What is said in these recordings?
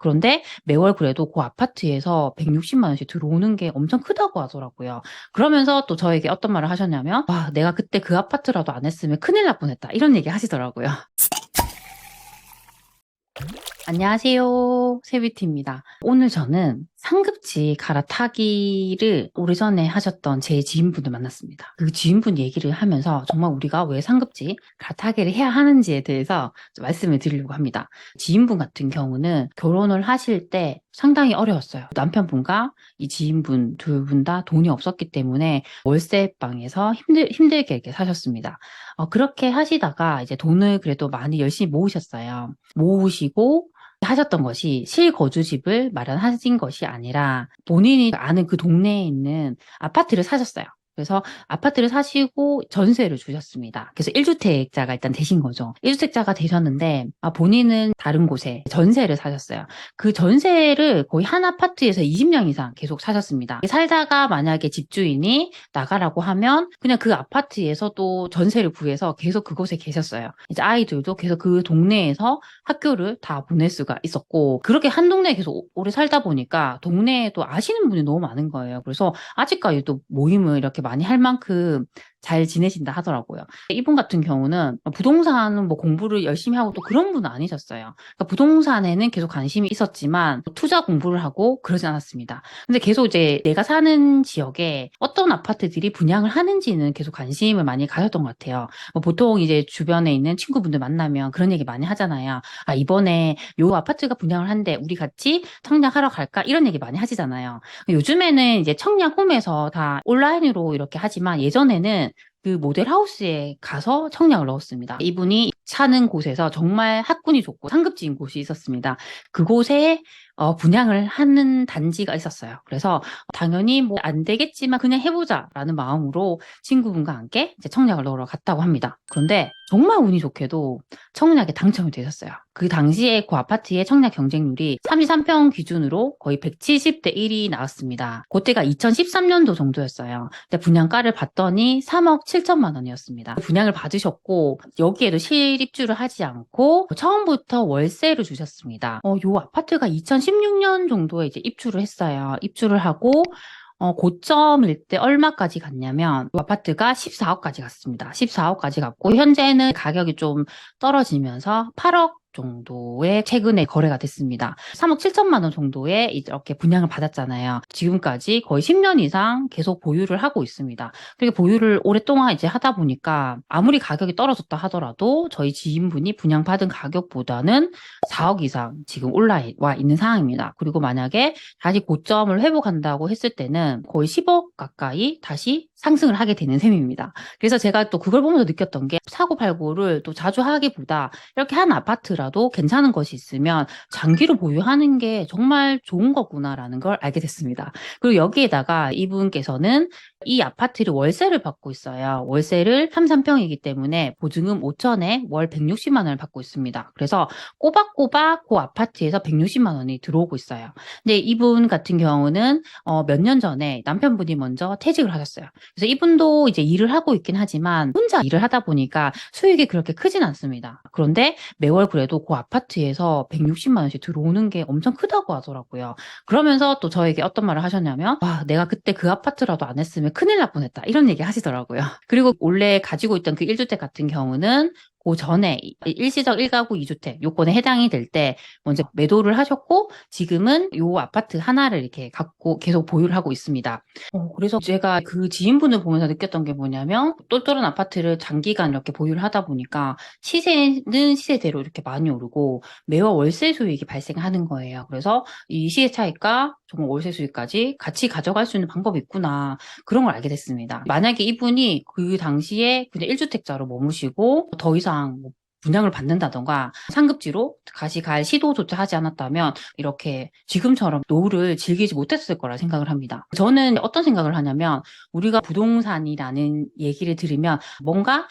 그런데 매월 그래도 그 아파트에서 160만 원씩 들어오는 게 엄청 크다고 하더라고요. 그러면서 또 저에게 어떤 말을 하셨냐면, 와, 내가 그때 그 아파트라도 안 했으면 큰일 날 뻔했다. 이런 얘기 하시더라고요. 안녕하세요. 세비티입니다. 오늘 저는 상급지 갈아타기를 오래전에 하셨던 제 지인분을 만났습니다. 그 지인분 얘기를 하면서 정말 우리가 왜 상급지 갈아타기를 해야 하는지에 대해서 좀 말씀을 드리려고 합니다. 지인분 같은 경우는 결혼을 하실 때 상당히 어려웠어요. 남편분과 이 지인분 두 분 다 돈이 없었기 때문에 월세방에서 힘들게 이렇게 사셨습니다. 그렇게 하시다가 이제 돈을 그래도 많이 열심히 모으셨어요. 모으시고 하셨던 것이 실거주집을 마련하신 것이 아니라 본인이 아는 그 동네에 있는 아파트를 사셨어요. 그래서 아파트를 사시고 전세를 주셨습니다. 그래서 1주택자가 일단 되신 거죠. 1주택자가 되셨는데 본인은 다른 곳에 전세를 사셨어요. 그 전세를 거의 한 아파트에서 20년 이상 계속 사셨습니다. 살다가 만약에 집주인이 나가라고 하면 그냥 그 아파트에서 또 전세를 구해서 계속 그곳에 계셨어요. 이제 아이들도 계속 그 동네에서 학교를 다 보낼 수가 있었고, 그렇게 한 동네에 계속 오래 살다 보니까 동네에 또 아시는 분이 너무 많은 거예요. 그래서 아직까지도 모임을 이렇게 많이 할 만큼 잘 지내신다 하더라고요. 이분 같은 경우는 부동산은 뭐 공부를 열심히 하고 또 그런 분은 아니셨어요. 그러니까 부동산에는 계속 관심이 있었지만 투자 공부를 하고 그러진 않았습니다. 근데 계속 이제 내가 사는 지역에 어떤 아파트들이 분양을 하는지는 계속 관심을 많이 가졌던 것 같아요. 보통 이제 주변에 있는 친구분들 만나면 그런 얘기 많이 하잖아요. 이번에 요 아파트가 분양을 한대 우리 같이 청약하러 갈까? 이런 얘기 많이 하시잖아요. 요즘에는 이제 청약홈에서 다 온라인으로 이렇게 하지만 예전에는 그 모델하우스에 가서 청약을 넣었습니다. 이분이 사는 곳에서 정말 학군이 좋고 상급지인 곳이 있었습니다. 그곳에 분양을 하는 단지가 있었어요. 그래서 당연히 뭐 안 되겠지만 그냥 해보자라는 마음으로 친구분과 함께 이제 청약을 넣으러 갔다고 합니다. 그런데 정말 운이 좋게도 청약에 당첨이 되셨어요. 그 당시에 그 아파트의 청약 경쟁률이 33평 기준으로 거의 170대 1이 나왔습니다. 그때가 2013년도 정도였어요. 근데 분양가를 봤더니 3억 7천만 원이었습니다. 분양을 받으셨고 여기에도 실입주를 하지 않고 처음부터 월세를 주셨습니다. 요 아파트가 2016년 정도에 이제 입주를 했어요. 입주를 하고 고점일 때 얼마까지 갔냐면 이 아파트가 14억까지 갔습니다. 14억까지 갔고 현재는 가격이 좀 떨어지면서 8억 정도의 최근에 거래가 됐습니다. 3억 7천만 원 정도에 이렇게 분양을 받았잖아요. 지금까지 거의 10년 이상 계속 보유를 하고 있습니다. 그리고 보유를 오랫동안 이제 하다 보니까 아무리 가격이 떨어졌다 하더라도 저희 지인분이 분양받은 가격보다는 4억 이상 지금 올라와 있는 상황입니다. 그리고 만약에 다시 고점을 회복한다고 했을 때는 거의 10억 가까이 다시 상승을 하게 되는 셈입니다. 그래서 제가 또 그걸 보면서 느꼈던 게 사고팔고를 또 자주 하기보다 이렇게 한 아파트라도 괜찮은 것이 있으면 장기로 보유하는 게 정말 좋은 거구나라는 걸 알게 됐습니다. 그리고 여기에다가 이분께서는 이 아파트를 월세를 받고 있어요. 월세를 33평이기 때문에 보증금 5천에 월 160만 원을 받고 있습니다. 그래서 꼬박꼬박 그 아파트에서 160만 원이 들어오고 있어요. 근데 이분 같은 경우는 몇 년 전에 남편분이 먼저 퇴직을 하셨어요. 그래서 이분도 이제 일을 하고 있긴 하지만 혼자 일을 하다 보니까 수익이 그렇게 크진 않습니다. 그런데 매월 그래도 그 아파트에서 160만 원씩 들어오는 게 엄청 크다고 하더라고요. 그러면서 또 저에게 어떤 말을 하셨냐면, 와, 내가 그때 그 아파트라도 안 했으면 큰일 날 뻔했다. 이런 얘기 하시더라고요. 그리고 원래 가지고 있던 그 1주택 같은 경우는 그 전에 일시적 1가구 2주택 요건에 해당이 될 때 먼저 매도를 하셨고 지금은 요 아파트 하나를 이렇게 갖고 계속 보유를 하고 있습니다. 그래서 제가 그 지인분을 보면서 느꼈던 게 뭐냐면 똘똘한 아파트를 장기간 이렇게 보유를 하다 보니까 시세는 시세대로 이렇게 많이 오르고 매월 월세 수익이 발생하는 거예요. 그래서 이 시세 차익과 정말 월세 수익까지 같이 가져갈 수 있는 방법이 있구나. 그런 걸 알게 됐습니다. 만약에 이분이 그 당시에 그냥 1주택자로 머무시고 더 이상 뭐 분양을 받는다던가 상급지로 다시 갈 시도조차 하지 않았다면 이렇게 지금처럼 노후를 즐기지 못했을 거라 생각을 합니다. 저는 어떤 생각을 하냐면 우리가 부동산이라는 얘기를 들으면 뭔가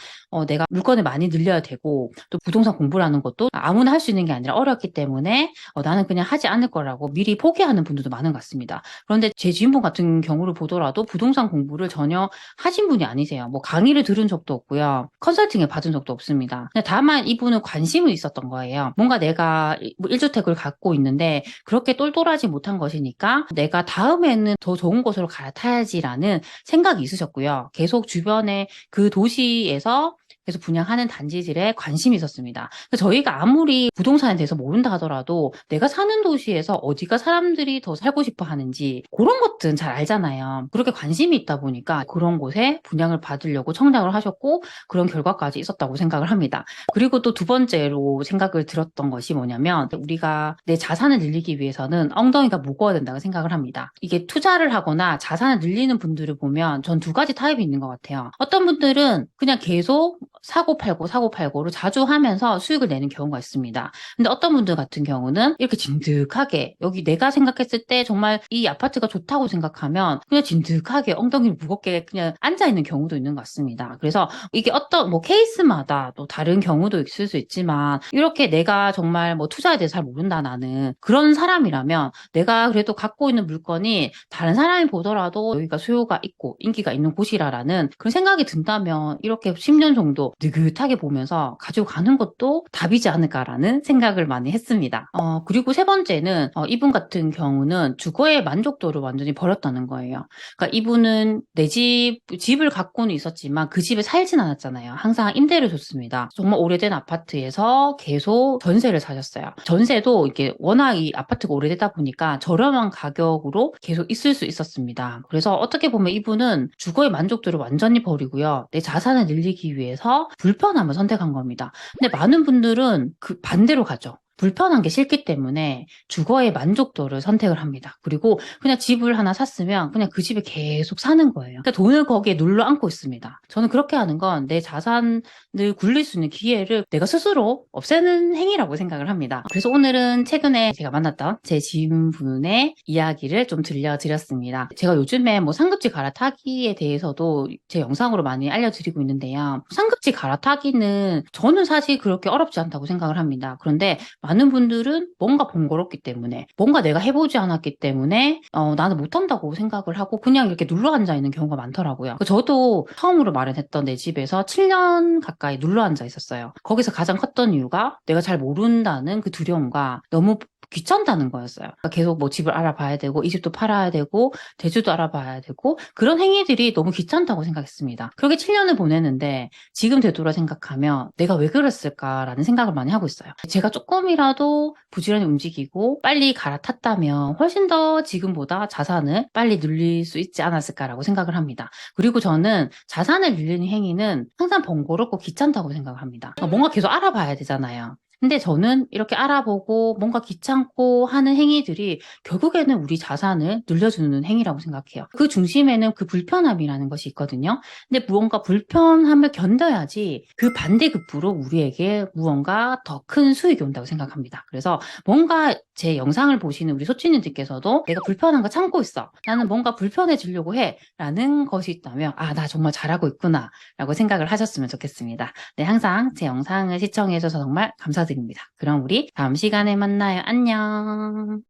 내가 물건을 많이 늘려야 되고 또 부동산 공부라는 것도 아무나 할 수 있는 게 아니라 어렵기 때문에 나는 그냥 하지 않을 거라고 미리 포기하는 분들도 많은 것 같습니다. 그런데 제 지인분 같은 경우를 보더라도 부동산 공부를 전혀 하신 분이 아니세요. 뭐 강의를 들은 적도 없고요. 컨설팅을 받은 적도 없습니다. 다만 일단 이분은 관심은 있었던 거예요. 뭔가 내가 1주택을 갖고 있는데 그렇게 똘똘하지 못한 것이니까 내가 다음에는 더 좋은 곳으로 갈아타야지라는 생각이 있으셨고요. 계속 주변에 그 도시에서 계속 분양하는 단지들에 관심이 있었습니다. 저희가 아무리 부동산에 대해서 모른다 하더라도 내가 사는 도시에서 어디가 사람들이 더 살고 싶어 하는지 그런 것들은 잘 알잖아요. 그렇게 관심이 있다 보니까 그런 곳에 분양을 받으려고 청약을 하셨고 그런 결과까지 있었다고 생각을 합니다. 그리고 또 두 번째로 생각을 들었던 것이 뭐냐면 우리가 내 자산을 늘리기 위해서는 엉덩이가 무거워야 된다고 생각을 합니다. 이게 투자를 하거나 자산을 늘리는 분들을 보면 전 두 가지 타입이 있는 것 같아요. 어떤 분들은 그냥 계속 사고 팔고를 자주 하면서 수익을 내는 경우가 있습니다. 근데 어떤 분들 같은 경우는 이렇게 진득하게 여기 내가 생각했을 때 정말 이 아파트가 좋다고 생각하면 그냥 진득하게 엉덩이를 무겁게 그냥 앉아있는 경우도 있는 것 같습니다. 그래서 이게 어떤 뭐 케이스마다 또 다른 경우도 있을 수 있지만 이렇게 내가 정말 뭐 투자에 대해서 잘 모른다 나는 그런 사람이라면 내가 그래도 갖고 있는 물건이 다른 사람이 보더라도 여기가 수요가 있고 인기가 있는 곳이라는 그런 생각이 든다면 이렇게 10년 정도 느긋하게 보면서 가지고 가는 것도 답이지 않을까라는 생각을 많이 했습니다. 그리고 세 번째는 이분 같은 경우는 주거의 만족도를 완전히 버렸다는 거예요. 그러니까 이분은 집을 갖고는 있었지만 그 집에 살진 않았잖아요. 항상 임대를 줬습니다. 정말 오래된 아파트에서 계속 전세를 사셨어요. 전세도 이게 워낙 이 아파트가 오래되다 보니까 저렴한 가격으로 계속 있을 수 있었습니다. 그래서 어떻게 보면 이분은 주거의 만족도를 완전히 버리고요. 내 자산을 늘리기 위해서 불편함을 선택한 겁니다. 근데 많은 분들은 그 반대로 가죠. 불편한 게 싫기 때문에 주거의 만족도를 선택을 합니다. 그리고 그냥 집을 하나 샀으면 그냥 그 집에 계속 사는 거예요. 그러니까 돈을 거기에 눌러 앉고 있습니다. 저는 그렇게 하는 건 내 자산을 굴릴 수 있는 기회를 내가 스스로 없애는 행위라고 생각을 합니다. 그래서 오늘은 최근에 제가 만났던 제 지인분의 이야기를 좀 들려드렸습니다. 제가 요즘에 뭐 상급지 갈아타기에 대해서도 제 영상으로 많이 알려드리고 있는데요. 상급지 갈아타기는 저는 사실 그렇게 어렵지 않다고 생각을 합니다. 그런데 많은 분들은 뭔가 번거롭기 때문에 뭔가 내가 해보지 않았기 때문에 나는 못한다고 생각을 하고 그냥 이렇게 눌러앉아 있는 경우가 많더라고요. 저도 처음으로 마련했던 내 집에서 7년 가까이 눌러앉아 있었어요. 거기서 가장 컸던 이유가 내가 잘 모른다는 그 두려움과 너무 귀찮다는 거였어요. 그러니까 계속 뭐 집을 알아봐야 되고 이 집도 팔아야 되고 대주도 알아봐야 되고 그런 행위들이 너무 귀찮다고 생각했습니다. 그렇게 7년을 보냈는데 지금 되돌아 생각하면 내가 왜 그랬을까라는 생각을 많이 하고 있어요. 제가 조금이라도 부지런히 움직이고 빨리 갈아탔다면 훨씬 더 지금보다 자산을 빨리 늘릴 수 있지 않았을까라고 생각을 합니다. 그리고 저는 자산을 늘리는 행위는 항상 번거롭고 귀찮다고 생각을 합니다. 뭔가 계속 알아봐야 되잖아요. 근데 저는 이렇게 알아보고 뭔가 귀찮고 하는 행위들이 결국에는 우리 자산을 늘려주는 행위라고 생각해요. 그 중심에는 그 불편함이라는 것이 있거든요. 근데 무언가 불편함을 견뎌야지 그 반대급부로 우리에게 무언가 더 큰 수익이 온다고 생각합니다. 그래서 뭔가 제 영상을 보시는 우리 소치님들께서도 내가 불편한 거 참고 있어. 나는 뭔가 불편해지려고 해. 라는 것이 있다면 나 정말 잘하고 있구나. 라고 생각을 하셨으면 좋겠습니다. 네, 항상 제 영상을 시청해주셔서 정말 감사드립니다. 그럼 우리 다음 시간에 만나요. 안녕.